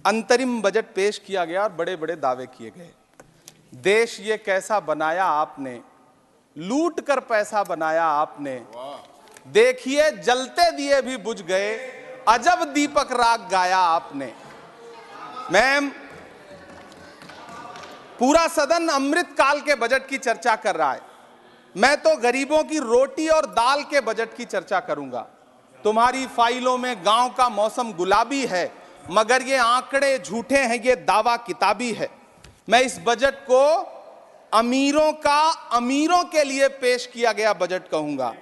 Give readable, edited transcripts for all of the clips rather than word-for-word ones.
अंतरिम बजट पेश किया गया और बड़े बड़े दावे किए गए। देश ये कैसा बनाया आपने, लूट कर पैसा बनाया आपने, देखिए जलते दिए भी बुझ गए, अजब दीपक राग गाया आपने। मैम, पूरा सदन अमृत काल के बजट की चर्चा कर रहा है, मैं तो गरीबों की रोटी और दाल के बजट की चर्चा करूंगा। तुम्हारी फाइलों में गांव का मौसम गुलाबी है, मगर ये आंकड़े झूठे हैं, ये दावा किताबी है। मैं इस बजट को अमीरों के लिए पेश किया गया बजट कहूंगा।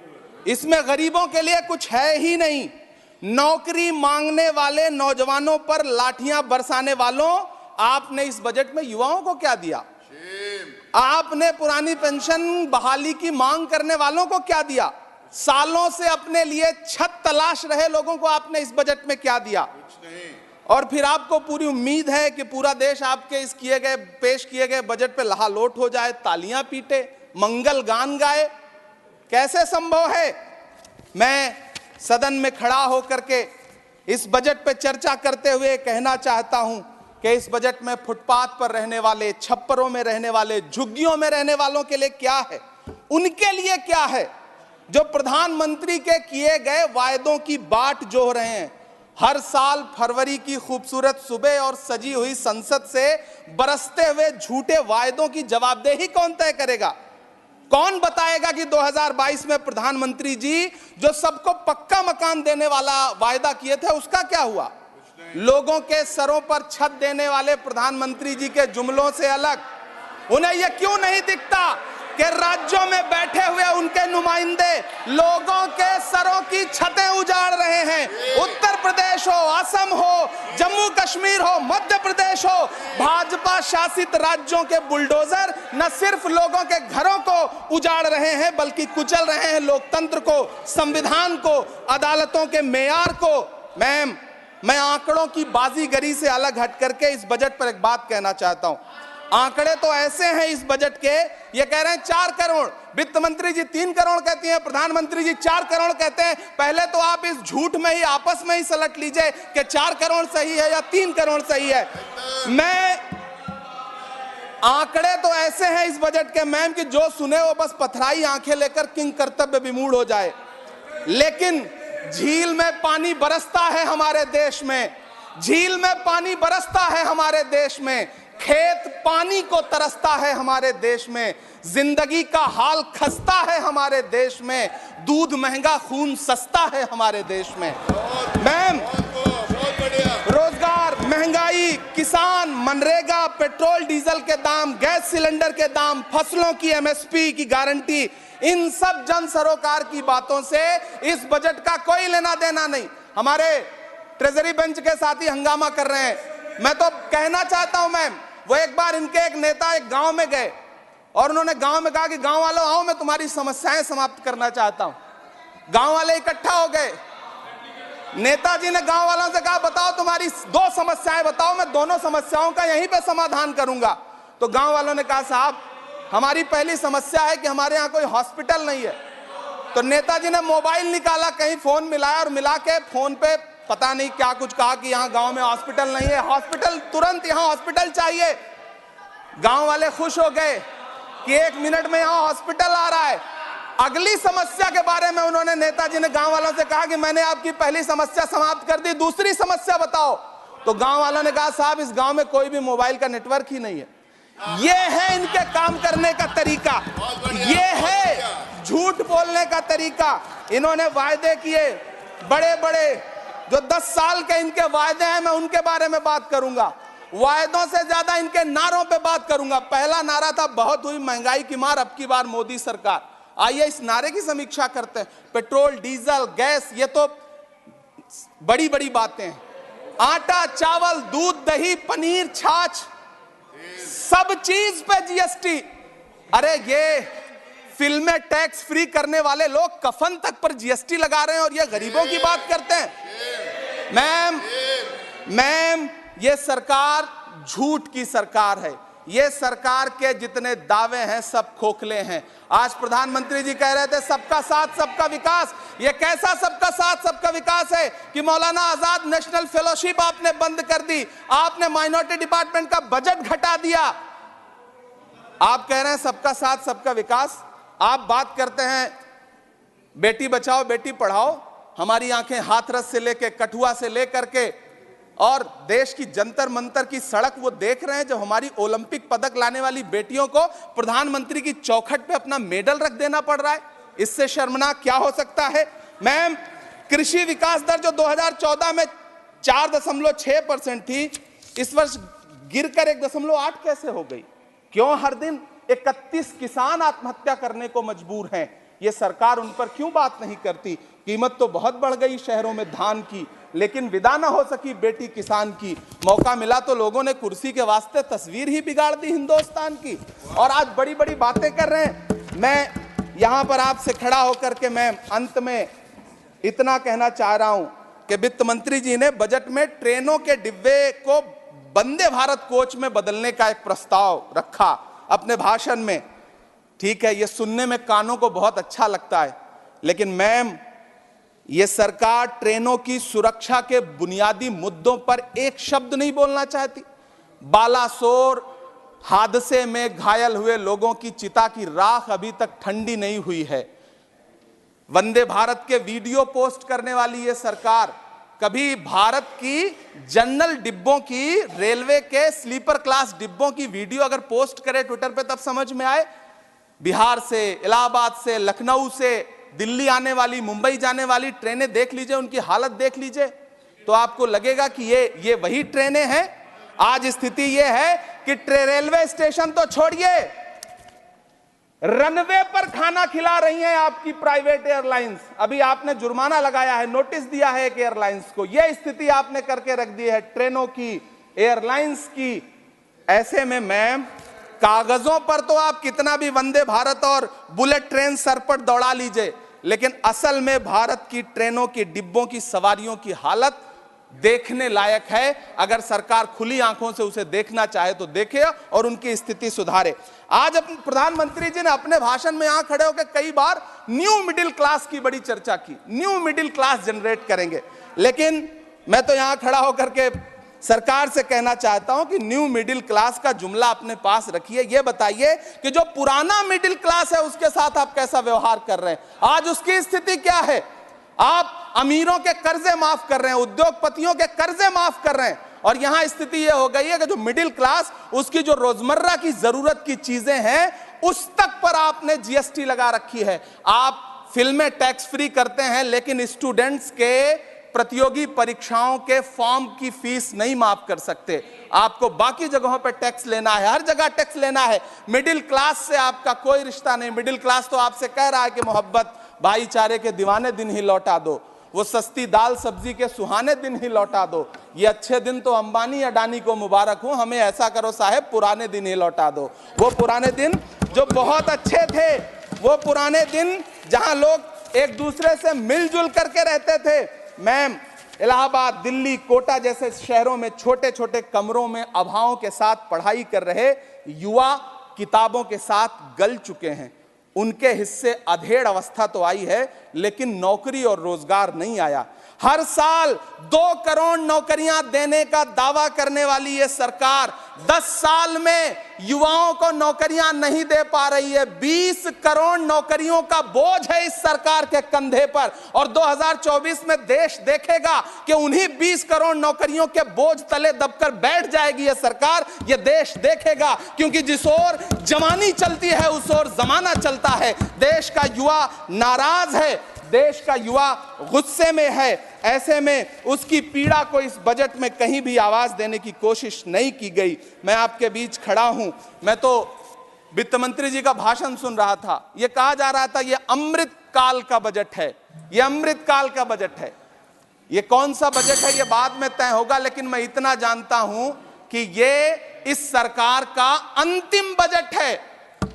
इसमें गरीबों के लिए कुछ है ही नहीं। नौकरी मांगने वाले नौजवानों पर लाठियां बरसाने वालों, आपने इस बजट में युवाओं को क्या दिया? आपने पुरानी पेंशन बहाली की मांग करने वालों को क्या दिया? सालों से अपने लिए छत तलाश रहे लोगों को आपने इस बजट में क्या दिया? कुछ नहीं। और फिर आपको पूरी उम्मीद है कि पूरा देश आपके इस पेश किए गए बजट पे लहालोट हो जाए, तालियां पीटे, मंगल गान गाए। कैसे संभव है? मैं सदन में खड़ा होकर के इस बजट पे चर्चा करते हुए कहना चाहता हूं कि इस बजट में फुटपाथ पर रहने वाले, छप्परों में रहने वाले, झुग्गियों में रहने वालों के लिए क्या है, उनके लिए क्या है जो प्रधानमंत्री के किए गए वायदों की बाट जोह रहे हैं। हर साल फरवरी की खूबसूरत सुबह और सजी हुई संसद से बरसते हुए झूठे वायदों की जवाबदेही कौन तय करेगा? कौन बताएगा कि 2022 में प्रधानमंत्री जी जो सबको पक्का मकान देने वाला वायदा किए थे उसका क्या हुआ? लोगों के सरों पर छत देने वाले प्रधानमंत्री जी के जुमलों से अलग उन्हें यह क्यों नहीं दिखता कि राज्यों में बैठे हुए उनके नुमाइंदे लोगों के सरों की छतें उजाड़ रहे हैं? उत्तर प्रदेश हो, असम हो, जम्मू कश्मीर हो, मध्य प्रदेश हो, भाजपा शासित राज्यों के बुलडोजर न सिर्फ लोगों के घरों को उजाड़ रहे हैं बल्कि कुचल रहे हैं लोकतंत्र को, संविधान को, अदालतों के मेयार को। मैम, मैं आंकड़ों की बाजीगरी से अलग हट करके इस बजट पर एक बात कहना चाहता हूं। आंकड़े तो ऐसे हैं इस बजट के, ये कह रहे हैं 4 करोड़, वित्त मंत्री जी 3 करोड़ कहती हैं, प्रधानमंत्री जी 4 करोड़ कहते हैं। पहले तो आप इस झूठ में ही आपस में ही सलट लीजिए कि 4 करोड़ सही है या 3 करोड़ सही है। आंकड़े तो ऐसे हैं इस बजट के मैम कि जो सुने वो बस पथराई आंखें लेकर किंग कर्तव्य विमूढ़ हो जाए। लेकिन झील में पानी बरसता है हमारे देश में, झील में पानी बरसता है हमारे देश में, खेत पानी को तरसता है हमारे देश में, जिंदगी का हाल खस्ता है हमारे देश में, दूध महंगा खून सस्ता है हमारे देश में। मैम, रोजगार, महंगाई, किसान, मनरेगा, पेट्रोल डीजल के दाम, गैस सिलेंडर के दाम, फसलों की एमएसपी की गारंटी, इन सब जन सरोकार की बातों से इस बजट का कोई लेना देना नहीं। हमारे ट्रेजरी बेंच के साथी हंगामा कर रहे हैं। मैं तो कहना चाहता हूं मैम, वो एक बार इनके एक नेता एक गांव में गए और उन्होंने गांव में कहा कि गांव वालों आओ, मैं तुम्हारी समस्याएं समाप्त करना चाहता हूं। गांव वाले इकट्ठा हो गए। नेताजी ने गांव वालों से कहा बताओ तुम्हारी 2 समस्याएं बताओ, मैं दोनों समस्याओं का यहीं पे समाधान करूंगा। तो गांव वालों ने कहा साहब हमारी पहली समस्या है कि हमारे यहाँ कोई हॉस्पिटल नहीं है। तो नेताजी ने मोबाइल निकाला, कहीं फोन मिलाया और मिला के फोन पे पता नहीं क्या कुछ कहा कि यहाँ गांव में हॉस्पिटल नहीं है, हॉस्पिटल तुरंत, यहाँ हॉस्पिटल चाहिए। गांव वाले खुश हो गए कि 1 मिनट में यहाँ हॉस्पिटल आ रहा है। अगली समस्या के बारे में उन्होंने, नेताजी ने गांव वालों से कहा कि मैंने आपकी पहली समस्या समाप्त कर दी, दूसरी समस्या बताओ। तो गांव वालों ने कहा साहब इस गांव में कोई भी मोबाइल का नेटवर्क ही नहीं है। ये है इनके काम करने का तरीका, ये है झूठ बोलने का तरीका। इन्होंने वायदे किए बड़े बड़े, जो 10 साल के इनके वायदे हैं मैं उनके बारे में बात करूंगा। वायदों से ज्यादा इनके नारों पे बात करूंगा। पहला नारा था बहुत हुई महंगाई की मार, अब की बार मोदी सरकार। आइए इस नारे की समीक्षा करते हैं। पेट्रोल, डीजल, गैस, ये तो बड़ी बड़ी बातें हैं। आटा, चावल, दूध, दही, पनीर, छाछ, सब चीज पे जीएसटी। अरे ये फिल्में टैक्स फ्री करने वाले लोग कफन तक पर जीएसटी लगा रहे हैं और ये गरीबों की बात करते हैं। मैम, ये सरकार झूठ की सरकार है। ये सरकार के जितने दावे हैं सब खोखले हैं। आज प्रधानमंत्री जी कह रहे थे सबका साथ सबका विकास। ये कैसा सबका साथ सबका विकास है कि मौलाना आजाद नेशनल फेलोशिप आपने बंद कर दी, आपने माइनॉरिटी डिपार्टमेंट का बजट घटा दिया। आप कह रहे हैं सबका साथ सबका विकास। आप बात करते हैं बेटी बचाओ बेटी पढ़ाओ। हमारी आंखें हाथरस से लेकर कठुआ से लेकर के और देश की जंतर मंतर की सड़क वो देख रहे हैं, जब हमारी ओलंपिक पदक लाने वाली बेटियों को प्रधानमंत्री की चौखट पे अपना मेडल रख देना पड़ रहा है। इससे शर्मनाक क्या हो सकता है। मैम, कृषि विकास दर जो 2014 में 4.6% थी, इस वर्ष गिरकर 1.8 कैसे हो गई? क्यों हर दिन 31 किसान आत्महत्या करने को मजबूर हैं? ये सरकार उन पर क्यों बात नहीं करती? कीमत तो बहुत बढ़ गई शहरों में धान की, लेकिन विदा ना हो सकी बेटी किसान की। मौका मिला तो लोगों ने कुर्सी के वास्ते तस्वीर ही बिगाड़ दी हिंदुस्तान की, और आज बड़ी बड़ी बातें कर रहे हैं। मैं यहां पर आपसे खड़ा होकर के मैं अंत में इतना कहना चाह रहा हूं कि वित्त मंत्री जी ने बजट में ट्रेनों के डिब्बे को वंदे भारत कोच में बदलने का एक प्रस्ताव रखा अपने भाषण में। ठीक है, ये सुनने में कानों को बहुत अच्छा लगता है, लेकिन मैम, ये सरकार ट्रेनों की सुरक्षा के बुनियादी मुद्दों पर एक शब्द नहीं बोलना चाहती। बालासोर हादसे में घायल हुए लोगों की चिता की राख अभी तक ठंडी नहीं हुई है। वंदे भारत के वीडियो पोस्ट करने वाली ये सरकार कभी भारत की जनरल डिब्बों की, रेलवे के स्लीपर क्लास डिब्बों की वीडियो अगर पोस्ट करे ट्विटर पे, तब समझ में आए। बिहार से, इलाहाबाद से, लखनऊ से दिल्ली आने वाली, मुंबई जाने वाली ट्रेनें देख लीजिए, उनकी हालत देख लीजिए, तो आपको लगेगा कि ये वही ट्रेनें हैं। आज स्थिति ये है कि रेलवे स्टेशन तो छोड़िए, रनवे पर खाना खिला रही हैं आपकी प्राइवेट एयरलाइंस। अभी आपने जुर्माना लगाया है, नोटिस दिया है एक एयरलाइंस को। यह स्थिति आपने करके रख दी है ट्रेनों की, एयरलाइंस की। ऐसे में मैम, कागजों पर तो आप कितना भी वंदे भारत और बुलेट ट्रेन सर पर दौड़ा लीजिए, लेकिन असल में भारत की ट्रेनों की डिब्बों की सवारियों की हालत देखने लायक है। अगर सरकार खुली आंखों से उसे देखना चाहे तो देखे और उनकी स्थिति सुधारे। आज प्रधानमंत्री जी ने अपने भाषण में यहां खड़े होकर कई बार न्यू मिडिल क्लास की बड़ी चर्चा की, न्यू मिडिल क्लास जनरेट करेंगे। लेकिन मैं तो यहां खड़ा होकर के सरकार से कहना चाहता हूं कि न्यू मिडिल क्लास का जुमला अपने पास रखिए। यह बताइए कि जो पुराना मिडिल क्लास है उसके साथ आप कैसा व्यवहार कर रहे हैं। आज उसकी स्थिति क्या है? आप अमीरों के कर्जे माफ कर रहे हैं, उद्योगपतियों के कर्जे माफ कर रहे हैं, और यहां स्थिति यह हो गई है कि जो मिडिल क्लास, उसकी जो रोजमर्रा की जरूरत की चीजें हैं उस तक पर आपने जीएसटी लगा रखी है। आप फिल्में टैक्स फ्री करते हैं, लेकिन स्टूडेंट्स के प्रतियोगी परीक्षाओं के फॉर्म की फीस नहीं माफ कर सकते। आपको बाकी जगहों पर टैक्स लेना है, हर जगह टैक्स लेना है। मिडिल क्लास से आपका कोई रिश्ता नहीं। मिडिल क्लास तो आपसे कह रहा है कि मोहब्बत, भाईचारे के दीवाने दिन ही लौटा दो, वो सस्ती दाल सब्जी के सुहाने दिन ही लौटा दो। ये अच्छे दिन तो अंबानी अडानी को मुबारक हो, हमें ऐसा करो साहब, पुराने दिन ही लौटा दो। वो पुराने दिन जो बहुत अच्छे थे, वो पुराने दिन जहां लोग एक दूसरे से मिलजुल करके रहते थे। मैम, इलाहाबाद, दिल्ली, कोटा जैसे शहरों में छोटे छोटे कमरों में अभावों के साथ पढ़ाई कर रहे युवा किताबों के साथ गल चुके हैं। उनके हिस्से अधेड़ अवस्था तो आई है, लेकिन नौकरी और रोजगार नहीं आया। हर साल 2 करोड़ नौकरियां देने का दावा करने वाली ये सरकार 10 साल में युवाओं को नौकरियां नहीं दे पा रही है। 20 करोड़ नौकरियों का बोझ है इस सरकार के कंधे पर, और 2024 में देश देखेगा कि उन्हीं 20 करोड़ नौकरियों के बोझ तले दबकर बैठ जाएगी ये सरकार। ये देश देखेगा, क्योंकि जिस ओर जवानी चलती है उस ओर जमाना चलता है। देश का युवा नाराज है, देश का युवा गुस्से में है। ऐसे में उसकी पीड़ा को इस बजट में कहीं भी आवाज देने की कोशिश नहीं की गई। मैं आपके बीच खड़ा हूं, मैं तो वित्त मंत्री जी का भाषण सुन रहा था। यह कहा जा रहा था ये अमृत काल का बजट है, ये अमृत काल का बजट है। ये कौन सा बजट है ये बाद में तय होगा, लेकिन मैं इतना जानता हूं कि ये इस सरकार का अंतिम बजट है,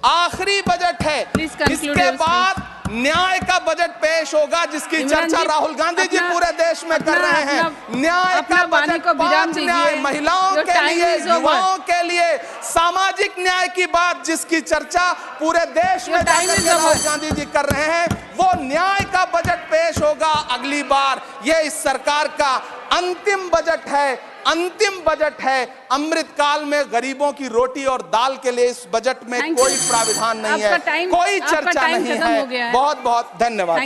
आखिरी बजट है। इसके बाद न्याय का बजट पेश होगा जिसकी चर्चा राहुल गांधी जी पूरे देश में कर रहे हैं। न्याय का बजट, पांच न्याय, महिलाओं के लिए, युवाओं के लिए, सामाजिक न्याय की बात जिसकी चर्चा पूरे देश में राहुल गांधी जी कर रहे हैं, वो न्याय का बजट पेश होगा अगली बार। ये इस सरकार का अंतिम बजट है, अंतिम बजट है। अमृतकाल में गरीबों की रोटी और दाल के लिए इस बजट में कोई प्राविधान नहीं है, कोई चर्चा नहीं है। बहुत बहुत धन्यवाद।